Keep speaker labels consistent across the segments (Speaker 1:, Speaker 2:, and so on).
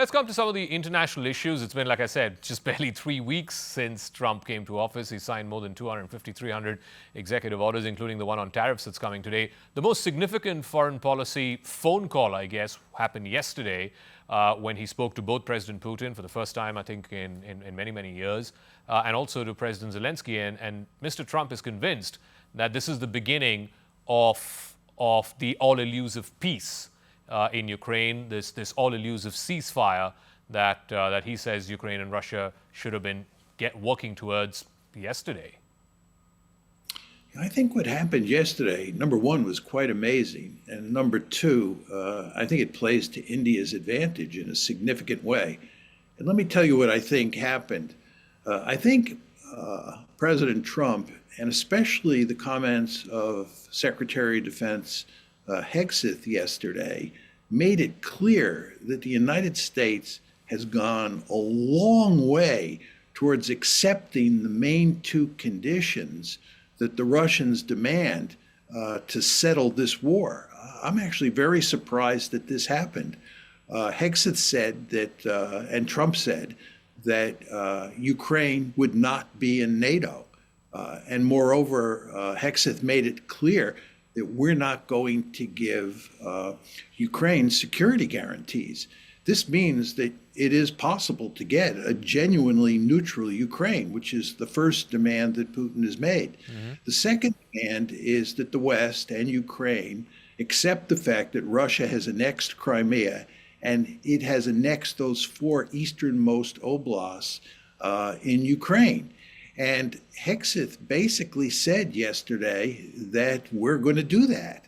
Speaker 1: Let's come to some of the international issues. It's been, like I said, just barely 3 weeks since Trump came to office. He signed more than 250, 300 executive orders, including the one on tariffs that's coming today. The most significant foreign policy phone call, I guess, happened yesterday when he spoke to both President Putin for the first time, I think, in many, many years, and also to President Zelensky. And Mr. Trump is convinced that this is the beginning of the all-elusive peace in Ukraine, this all-elusive ceasefire that he says Ukraine and Russia should have been working towards yesterday.
Speaker 2: I think what happened yesterday, number one, was quite amazing. And number two, I think it plays to India's advantage in a significant way. And let me tell you what I think happened. I think President Trump, and especially the comments of Secretary of Defense Hegseth yesterday, made it clear that the United States has gone a long way towards accepting the main two conditions that the Russians demand to settle this war. I'm actually very surprised that this happened. Hegseth said that, and Trump said, that Ukraine would not be in NATO. And moreover, Hegseth made it clear that we're not going to give Ukraine security guarantees. This means that it is possible to get a genuinely neutral Ukraine, which is the first demand that Putin has made. Mm-hmm. The second demand is that the West and Ukraine accept the fact that Russia has annexed Crimea and it has annexed those four easternmost oblasts in Ukraine. And Hegseth basically said yesterday that we're going to do that.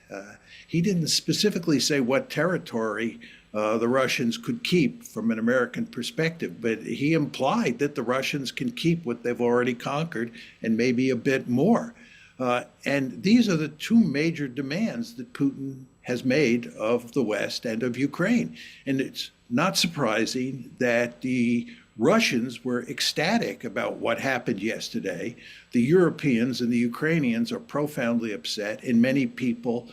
Speaker 2: He didn't specifically say what territory the Russians could keep from an American perspective, but he implied that the Russians can keep what they've already conquered and maybe a bit more. And these are the two major demands that Putin has made of the West and of Ukraine. And it's not surprising that the Russians were ecstatic about what happened yesterday. The Europeans and the Ukrainians are profoundly upset, and many people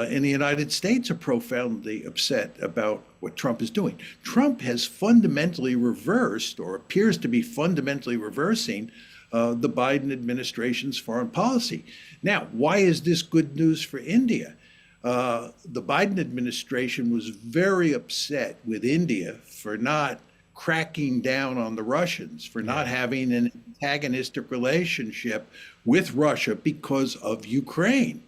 Speaker 2: in the United States are profoundly upset about what Trump is doing. Trump has fundamentally reversed, or appears to be fundamentally reversing, the Biden administration's foreign policy. Now, why is this good news for India? The Biden administration was very upset with India for not cracking down on the Russians, for not having an antagonistic relationship with Russia because of Ukraine.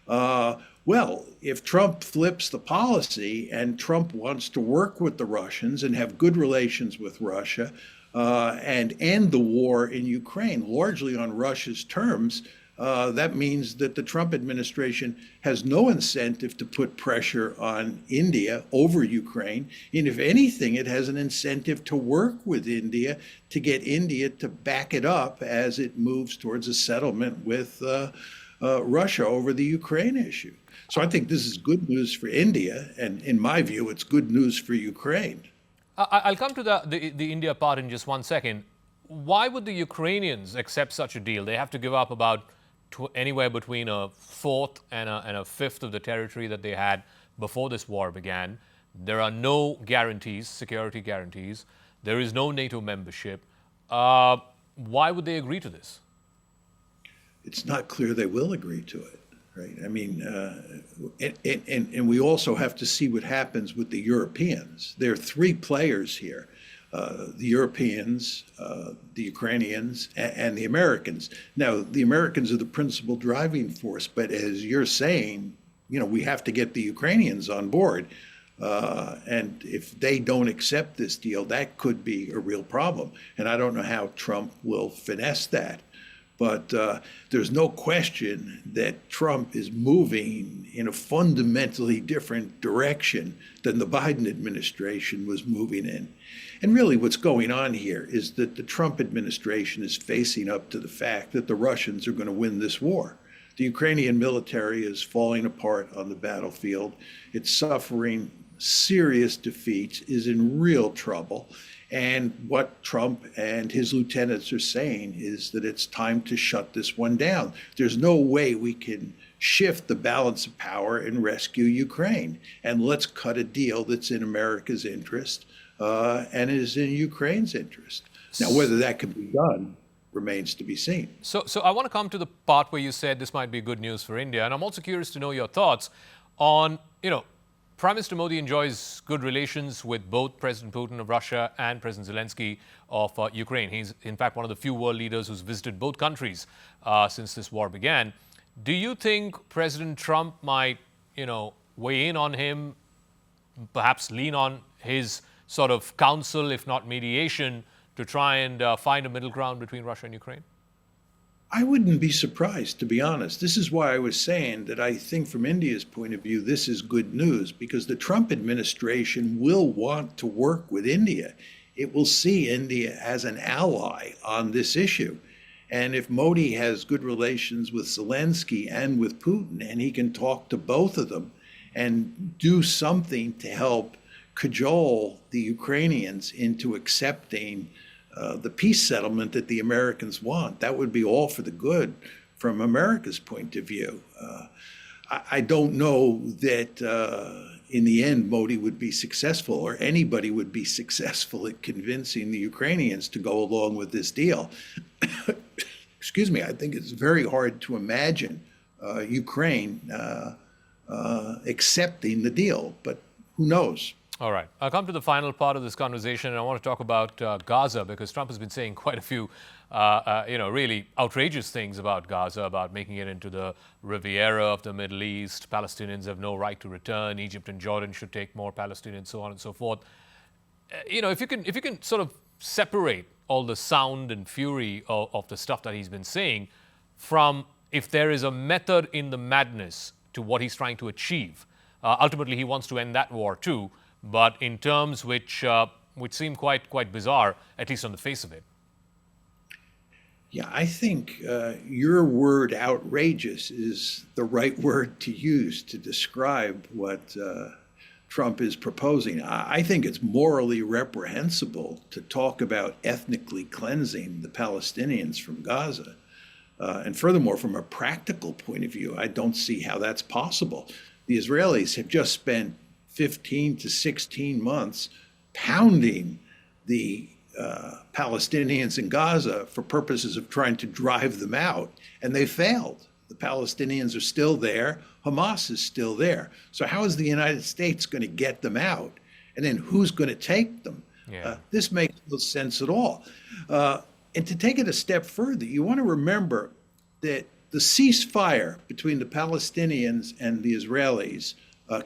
Speaker 2: Well, if Trump flips the policy and Trump wants to work with the Russians and have good relations with Russia and end the war in Ukraine, largely on Russia's terms, that means that the Trump administration has no incentive to put pressure on India over Ukraine. And if anything, it has an incentive to work with India to get India to back it up as it moves towards a settlement with Russia over the Ukraine issue. So I think this is good news for India. And in my view, it's good news for Ukraine.
Speaker 1: I'll come to the India part in just 1 second. Why would the Ukrainians accept such a deal? They have to give up about anywhere between a fourth and a fifth of the territory that they had before this war began. There are no guarantees, security guarantees. There is no NATO membership. Why would they agree to this?
Speaker 2: It's not clear they will agree to it, right? I mean, and we also have to see what happens with the Europeans. There are three players here. The Europeans, the Ukrainians, and the Americans. Now, the Americans are the principal driving force, but as you're saying, we have to get the Ukrainians on board. And if they don't accept this deal, that could be a real problem. And I don't know how Trump will finesse that. But there's no question that Trump is moving in a fundamentally different direction than the Biden administration was moving in. And really what's going on here is that the Trump administration is facing up to the fact that the Russians are going to win this war. The Ukrainian military is falling apart on the battlefield. It's suffering serious defeats, is in real trouble. And what Trump and his lieutenants are saying is that it's time to shut this one down. There's no way we can shift the balance of power and rescue Ukraine. And let's cut a deal that's in America's interest and is in Ukraine's interest. Now, whether that can be done remains to be seen.
Speaker 1: So I want to come to the part where you said this might be good news for India. And I'm also curious to know your thoughts on, Prime Minister Modi enjoys good relations with both President Putin of Russia and President Zelensky of Ukraine. He's, in fact, one of the few world leaders who's visited both countries since this war began. Do you think President Trump might, weigh in on him, perhaps lean on his sort of counsel, if not mediation, to try and find a middle ground between Russia and Ukraine?
Speaker 2: I wouldn't be surprised, to be honest. This is why I was saying that I think from India's point of view, this is good news, because the Trump administration will want to work with India. It will see India as an ally on this issue. And if Modi has good relations with Zelensky and with Putin, and he can talk to both of them and do something to help cajole the Ukrainians into accepting the peace settlement that the Americans want, that would be all for the good from America's point of view. I don't know that in the end Modi would be successful, or anybody would be successful at convincing the Ukrainians to go along with this deal. Excuse me, I think it's very hard to imagine Ukraine accepting the deal, but who knows?
Speaker 1: All right. I'll come to the final part of this conversation, and I want to talk about Gaza, because Trump has been saying quite a few, really outrageous things about Gaza, about making it into the Riviera of the Middle East. Palestinians have no right to return. Egypt and Jordan should take more Palestinians, so on and so forth. If you can sort of separate all the sound and fury of the stuff that he's been saying from if there is a method in the madness to what he's trying to achieve. Ultimately, he wants to end that war too, but in terms which seem quite bizarre, at least on the face of it.
Speaker 2: Yeah, I think your word outrageous is the right word to use to describe what Trump is proposing. I think it's morally reprehensible to talk about ethnically cleansing the Palestinians from Gaza. And furthermore, from a practical point of view, I don't see how that's possible. The Israelis have just spent 15 to 16 months pounding the Palestinians in Gaza for purposes of trying to drive them out, and they failed. The Palestinians are still there. Hamas is still there. So how is the United States going to get them out? And then who's going to take them?
Speaker 1: Yeah.
Speaker 2: This makes no sense at all. And to take it a step further, you want to remember that the ceasefire between the Palestinians and the Israelis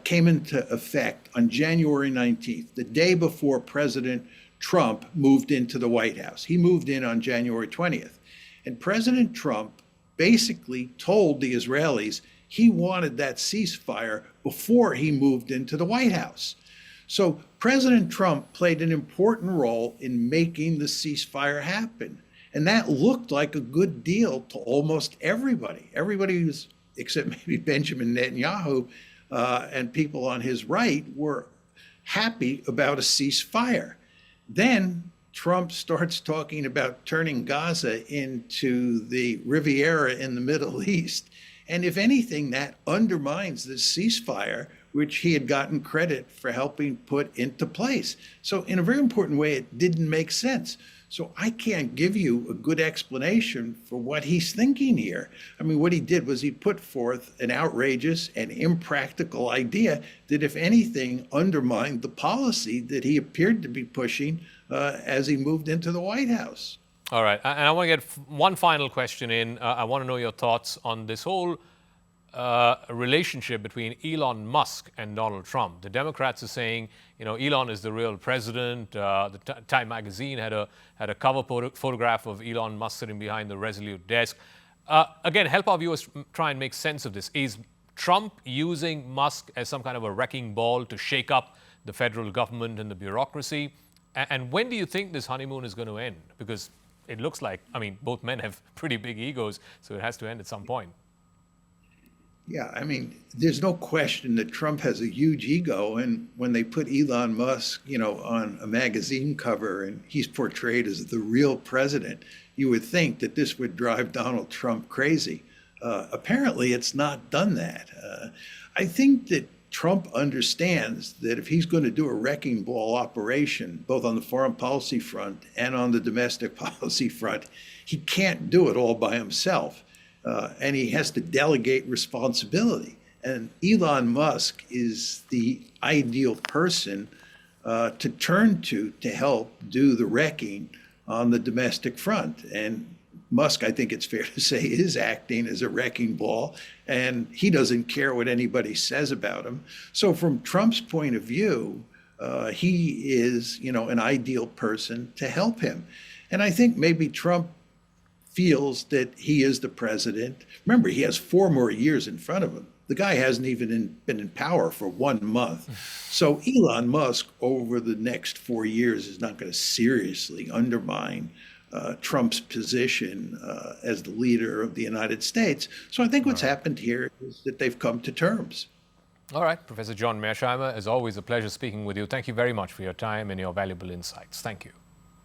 Speaker 2: came into effect on January 19th, the day before President Trump moved into the White House. He moved in on January 20th. And President Trump basically told the Israelis he wanted that ceasefire before he moved into the White House. So President Trump played an important role in making the ceasefire happen. And that looked like a good deal to almost everybody. Everybody who's, except maybe Benjamin Netanyahu and people on his right, were happy about a ceasefire. Then Trump starts talking about turning Gaza into the Riviera in the Middle East. And if anything, that undermines the ceasefire, which he had gotten credit for helping put into place. So in a very important way, it didn't make sense. So I can't give you a good explanation for what he's thinking here. I mean, what he did was he put forth an outrageous and impractical idea that, if anything, undermined the policy that he appeared to be pushing as he moved into the White House.
Speaker 1: All right. And I want to get one final question in. I want to know your thoughts on this whole relationship between Elon Musk and Donald Trump. The Democrats are saying, Elon is the real president. The Time magazine had a cover photograph of Elon Musk sitting behind the Resolute desk. Again, help our viewers try and make sense of this. Is Trump using Musk as some kind of a wrecking ball to shake up the federal government and the bureaucracy? And when do you think this honeymoon is going to end? Because it looks like, both men have pretty big egos, so it has to end at some point.
Speaker 2: Yeah, there's no question that Trump has a huge ego. And when they put Elon Musk, on a magazine cover and he's portrayed as the real president, you would think that this would drive Donald Trump crazy. Apparently, it's not done that. I think that Trump understands that if he's going to do a wrecking ball operation, both on the foreign policy front and on the domestic policy front, he can't do it all by himself. And he has to delegate responsibility. And Elon Musk is the ideal person to turn to help do the wrecking on the domestic front. And Musk, I think it's fair to say, is acting as a wrecking ball, and he doesn't care what anybody says about him. So from Trump's point of view, he is, an ideal person to help him. And I think maybe Trump feels that he is the president. Remember, he has 4 more years in front of him. The guy hasn't even been in power for 1 month. So Elon Musk, over the next 4 years, is not going to seriously undermine Trump's position as the leader of the United States. So I think what's happened here is that they've come to terms.
Speaker 1: All right, Professor John Mearsheimer, as always, a pleasure speaking with you. Thank you very much for your time and your valuable insights. Thank you.